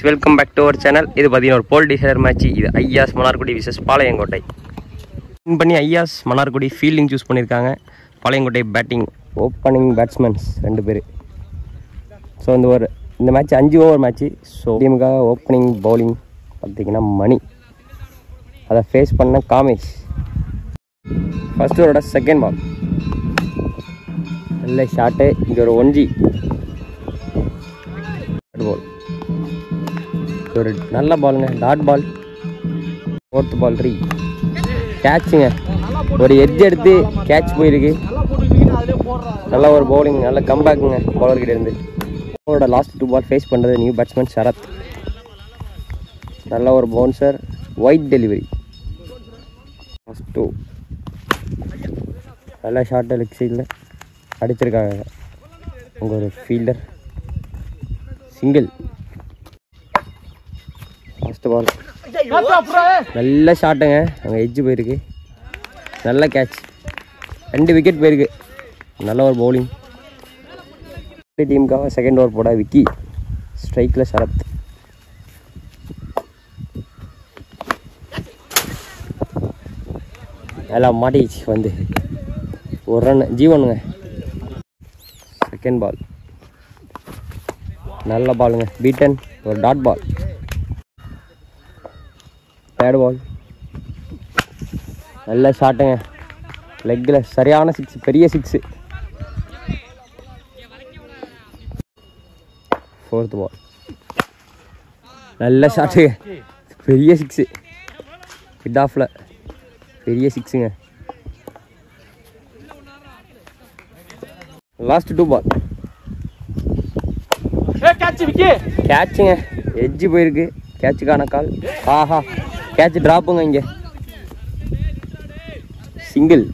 Welcome back to our channel. இது பார்த்தீங்கன்னா ஒரு போல் டிசைனர் மேட்ச். இது ஐயாஸ் மன்னார்குடி விசஸ் பாளையங்கோட்டை. வின் பண்ணி ஐயாஸ் மன்னார்குடி ஃபீல்டிங் சூஸ் பண்ணியிருக்காங்க. பாளையங்கோட்டை பேட்டிங் ஓப்பனிங் பேட்ஸ்மேன்ஸ் 2 பேர். ஸோ இந்த மேட்ச் 5 ஓவர் மேட்ச்சு. ஸோ டீமுக்காக ஓப்பனிங் பவுலிங் பார்த்திங்கன்னா மணி, அதை ஃபேஸ் பண்ண காமேஷ். ஃபர்ஸ்ட் ஓவரோட செகண்ட் பால் நல்ல ஷாட்டு. இங்கே ஒரு 1G பால், ஒரு நல்ல பாலுங்க, டாட் பால். ஃபோர்த் பால் 3 கேட்சுங்க, ஒரு எட்ஜ் எடுத்து கேட்ச் போயிருக்கு. நல்ல ஒரு பவுலிங், நல்ல கம்பேக்குங்க பவுலர்கிட்ட இருந்து. அவரோட லாஸ்ட் 2 பால் ஃபேஸ் பண்ணுறது நியூ பேட்ஸ்மேன் சரத். நல்ல ஒரு பவுன்சர், ஒயிட் டெலிவரி. ஃபர்ஸ்ட் 2 நல்ல ஷார்ட்டு லெக் சைடில் அடிச்சிருக்காங்க. உங்கள் ஒரு ஃபீல்டர் சிங்கிள். ஃபர்ஸ்ட் பால் நல்ல ஷாட்டுங்க, அங்கே எட்ஜு போயிருக்கு. நல்ல கேட்ச், 2 விக்கெட் போயிருக்கு. நல்ல ஒரு பவுலிங். டீமுக்காக செகண்ட் ஓவர் போட விக்கி, ஸ்ட்ரைக்கில் சரத். எல்லாம் மாட்டிச்சு வந்து ஒரு ரன் ஜீவனுங்க. செகண்ட் பால் நல்ல பாலுங்க, பீட்டன், ஒரு டாட் பால். தேர்ட் பால் நல்ல ஷாட்டுங்க, லெக்கில் சரியான 6, பெரிய 6. ஃபோர்த் பால் நல்ல ஷாட்டுங்க, பெரிய 6, மிட் ஆஃபில் பெரிய 6ங்க. லாஸ்ட் 2 பால் கேட்சுங்க, எட்ஜு போயிருக்கு. கேட்சுக்கான கால். ஆஹா, கேட்ச் ட்ராப்புங்க. இங்கே சிங்கிள்.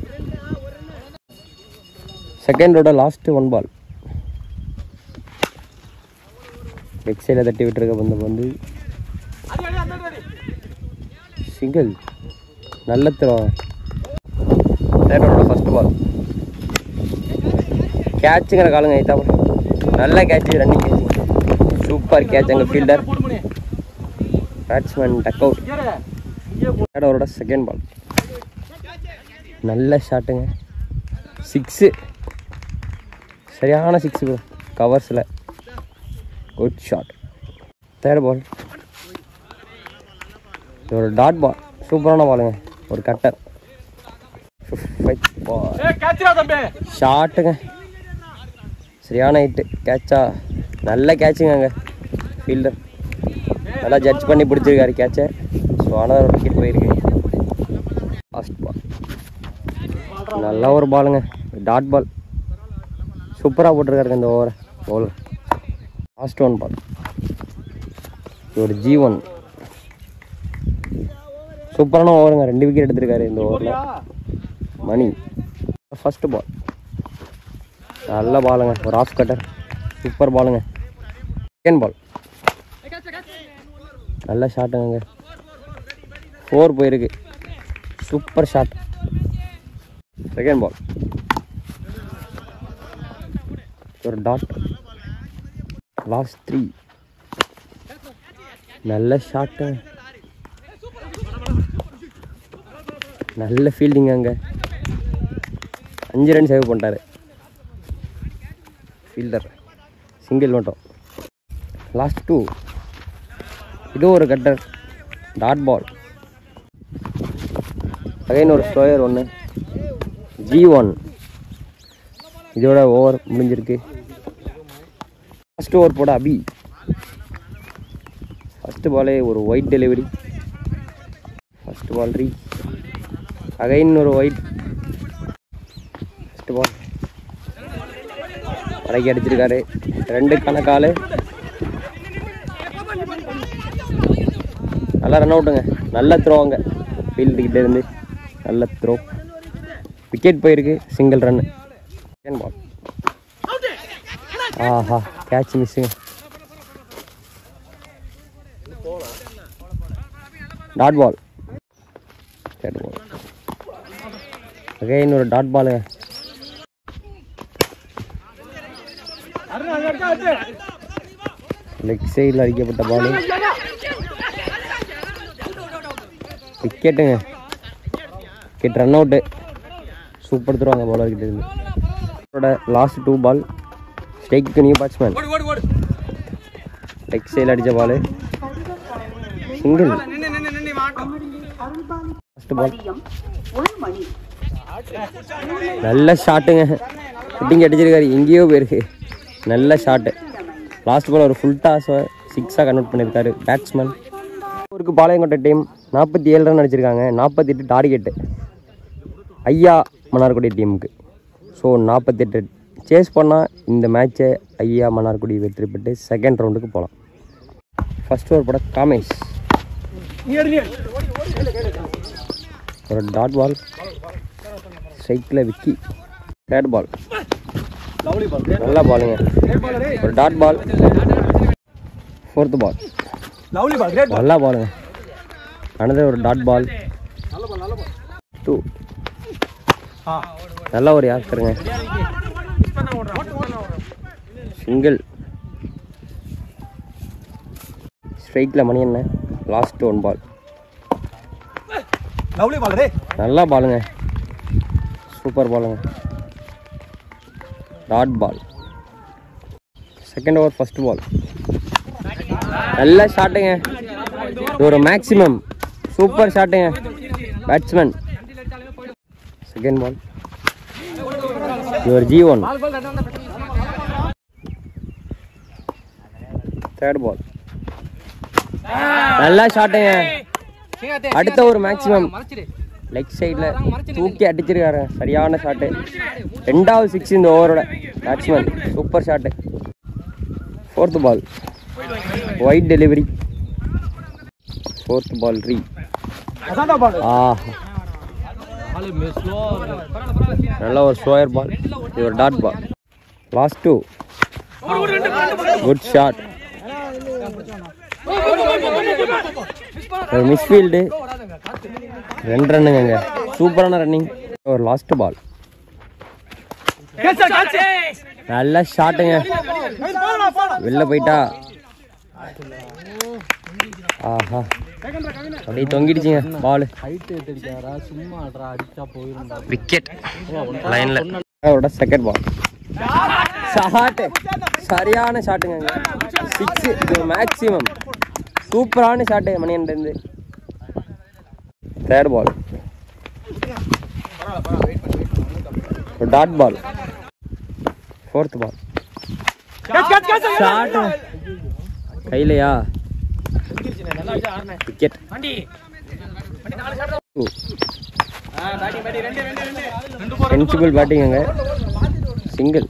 செகண்டோட லாஸ்ட் 1 பால் லெக் சைடில் தட்டி விட்டுருக்க பந்து வந்து சிங்கிள். நல்ல த்ரோ. தேர்டோட ஃபர்ஸ்ட் பால் கேட்சுங்கிற காலுங்க. ஐத்தாப்பா நல்ல catch, running catch, super catch. அங்கே fielder batsman duck out. Third ஓவரோட செகண்ட் பால் நல்ல ஷாட்டுங்க, 6, சரியான 6 கவர்ஸில். Good shot. தேர்ட் பால் ஒரு டாட் பால், சூப்பரான பாலுங்க, ஒரு கட்டர். ஷாட்டுங்க, சரியான ஹிட்டு. கேட்சா நல்ல கேட்சுங்க. அங்கே ஃபீல்டர் நல்லா ஜட்ஜ் பண்ணி பிடிச்சிருக்காரு கேட்சை. ஸோ ஆனால் ஒரு விக்கெட் போயிருக்கு. லாஸ்ட் பால் நல்ல ஒரு பாலுங்க, டாட் பால், சூப்பராக போட்டிருக்காருங்க இந்த ஓவரை பவுலர். லாஸ்ட் 1 பால் ஒரு G1, சூப்பரான ஓவருங்க, 2 விக்கெட் எடுத்திருக்காரு இந்த ஓவரில் மணி. ஃபர்ஸ்ட் பால் நல்ல பாலுங்க, ஒரு ஆஃப் கட்டர், சூப்பர் பாலுங்க. செகண்ட் பால் நல்ல ஷாட்டுங்க, 4 போயிருக்கு, சூப்பர் ஷாட். செகண்ட் பால் ஒரு டாட். லாஸ்ட் 3 நல்ல ஷாட்டு, நல்ல ஃபீல்டிங். அங்கே 5 ரன் சேவ் பண்ணிட்டாரு ஃபீல்டர், சிங்கிள் மட்டும். லாஸ்ட் 2 இது ஒரு கட்டர், டாட் பால். அகைன் ஒரு ஸ்டோயர் 1, G1. இதோட ஓவர் முடிஞ்சிருக்கு. ஃபர்ஸ்ட் ஓவர் போட அபி. ஃபர்ஸ்ட் பாலே ஒரு wide delivery. First ball 3 again ஒரு ஒயிட். ஃபர்ஸ்ட் பால் வடக்கி அடிச்சிருக்காரு, 2 கணக்கால். நல்லா ரன் அவுட்டுங்க, நல்ல த்ரோங்க ஃபீல்டுக்கிட்ட இருந்து, நல்ல த்ரோ. விக்கெட் போயிருக்கு, சிங்கிள் ரன். செகண்ட் பால் ஆஹா, கேட்ச் மிஸ்ஸுங்க. Dot ball. Third ball again ஒரு டாட் பாலுங்க. லெக் சைடில் அடிக்கப்பட்ட பால். விக்கெட்டுங்க. Wicket run out. சூப்பர் தருவாங்க பவுலர்கிட்ட இருந்து. அவரோட லாஸ்ட் 2 பால். ஸ்ட்ரைக்கு நியூ பேட்ஸ்மேன். லெக் சைடில் அடித்த பால். சிங்கிள். First ball. நல்ல ஷாட்டுங்க. ஃபிட்டிங் அடிச்சிருக்காரு, எங்கேயோ போயிருக்கு. நல்ல ஷாட்டு. லாஸ்ட் பால் ஒரு ஃபுல் டாஸை 6ஆக கன்வெர்ட் பண்ணியிருக்காரு பேட்ஸ்மேன். ஊருக்கு பாளையங்கோட்டை டீம் 47 ரன் அடிச்சிருக்காங்க. 48 டார்கெட்டு ஐயா மன்னார்குடி டீமுக்கு. ஸோ 48 சேஸ் பண்ணால் இந்த மேட்சை ஐயா மன்னார்குடி வெற்றி பெற்று செகண்ட் ரவுண்டுக்கு போகலாம். ஃபர்ஸ்ட் ஓவர் போட காமேஷ். ஒரு டாட் பால். ஸ்ட்ரைக்கில் விக்கி. Third ball. நல்லா பாலுங்க. ஒரு டாட் பால். ஃபோர்த் பால். நல்லா பாலுங்க. அனதர் ஒரு டாட் பால். 2. நல்லா ஒரு யாக்கருங்க. சிங்கிள். ஸ்ட்ரைக்கில் மணி என்ன. Last 1 ball. நல்லா பாலுங்க. சூப்பர் பாலுங்க. Dot ball. Second over first ball. நல்ல ஷாட்டுங்க. இது ஒரு மேக்ஸிமம் சூப்பர் ஷாட்டுங்க batsman. Second ball. Your G1. Third ball. நல்லா ஷாட்டுங்க. அடுத்த ஒரு மேக்ஸிமம் லெக் சைடில் தூக்கி அடிச்சிருக்காரு. சரியான ஷாட்டு. 2வது 6 இந்த ஓவரோட batsman. Super shot. Fourth ball. Wide delivery. Fourth ball ரீ. நல்ல ஒரு ஸ்லோயர் பால். இது ஒரு dot ball. Last 2. Good shot. ஒரு மிஸ்ஃபீல்டு. 2 ரன்னுங்க. சூப்பரான ரன்னிங். ஒரு லாஸ்ட் பால். நல்ல ஷாட்டுங்க. வெளில போயிட்டா. ஆஹா, அப்படியே தொங்கிடுச்சுங்க பால். விக்கெட். லைன்ல. அவரோட செகண்ட் பால். ஷாட்டு. சரியான ஷாட்டுங்க. 6 மேக்ஸிமம். சூப்பரான ஷாட்டு மணியன்லேருந்து. Third ball. Dot ball. Fourth ball. Shot கையிலையா. விக்கெட். சென்சிபிள் பேட்டிங்க. சிங்கிள்.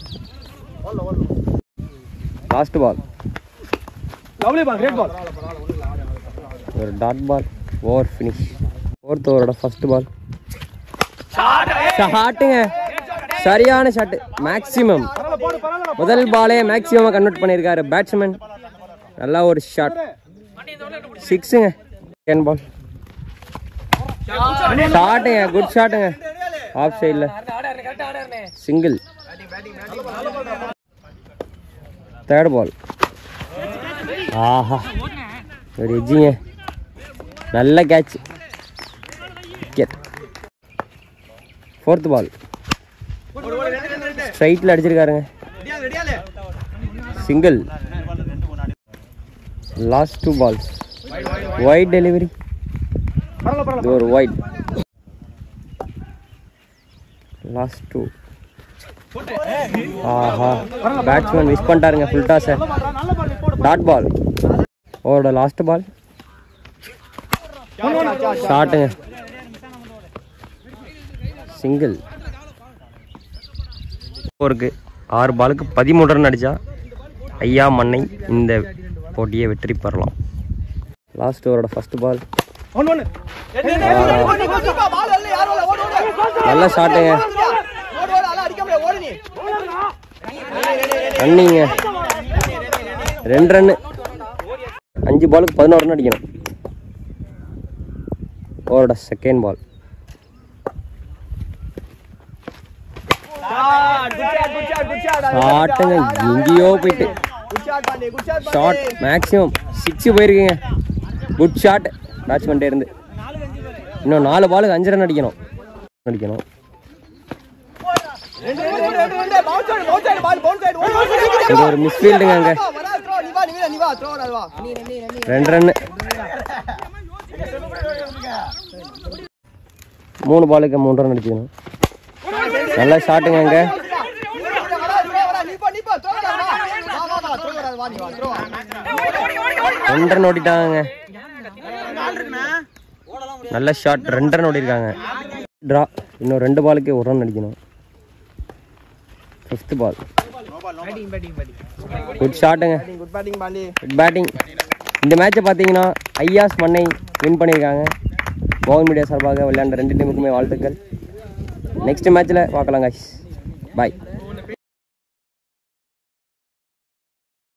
Last ball. ஒரு dot ball. Over finish. Fourth ஓவரோட ஃபர்ஸ்ட் பால். ஷாட்டுங்க. சரியான ஷாட்டு. மேக்ஸிமம். முதல் பாலே மேக்ஸிமமாக கன்வெர்ட் பண்ணியிருக்காரு பேட்ஸ்மேன். நல்லா ஒரு ஷாட். 6ங்க. 10 பால். ஷாட்டுங்க. குட் ஷாட்டுங்க. ஆஃப் சைடில். சிங்கிள். தேர்ட் பால். ஆஹா, ஒரு எஜ்ஜிங்க. நல்ல கேட்ச். விக்கெட். Fourth ball. ஸ்ட்ரைட்டில் அடிச்சிருக்காருங்க. Single. Last 2 balls. Wide delivery. இது ஒரு ஒயிட். லாஸ்ட் 2. ஆஹா, பேட்ஸ்மேன் மிஸ் பண்ணிட்டாருங்க ஃபுல் டாஸை. Dot ball. ஓவரோட லாஸ்ட் பால். ஷாட்டுங்க. சிங்கிள். ஓவருக்கு 6 பாலுக்கு 13 ரன் அடித்தா ஐயா மண்ணை இந்த போட்டியை வெற்றி பெறலாம். லாஸ்ட் ஓவரோட ஃபர்ஸ்ட் பால். நல்ல ஷாட்டுங்க. ரன்னிங்க. 2 ரன்னு. 5 பாலுக்கு 11 ரன் அடிக்கணும். ஓவரோட செகண்ட் பால். ஷாட்டுங்க. எங்கேயோ போயிட்டு ஷாட் மேக்ஸிமம் 6 போயிருக்குங்க. குட் ஷாட் பேட்ஸ்மேன்ட்டே இருந்து. இன்னும் 4 பாலுக்கு 5 ரன் அடிக்கணும். இது ஒரு மிஸ்ஃபீல்டுங்க. அங்கே 2 ரன். 3 பாலுக்கு 3 ரன் அடிச்சுக்கணும். நல்ல ஷாட்டுங்க. அங்கே 2 ரன் ஓடிட்டாங்க. நல்ல ஷாட். 2 ரன் ஓடிருக்காங்க. ட்ரா. இன்னும் 2 பாலுக்கு 1 ரன் அடிக்கணும். 5th பால். குட் ஷாட்டுங்க. Good batting. இந்த மேட்சை பார்த்தீங்கன்னா ஐயாஸ் மண்ணை வின் பண்ணியிருக்காங்க. மோகன் மீடியா சார்பாக விளையாண்ட 2 டீமுக்குமே வாழ்த்துக்கள். நெக்ஸ்ட் மேட்ச்சில் பார்க்கலாம் guys. பாய்.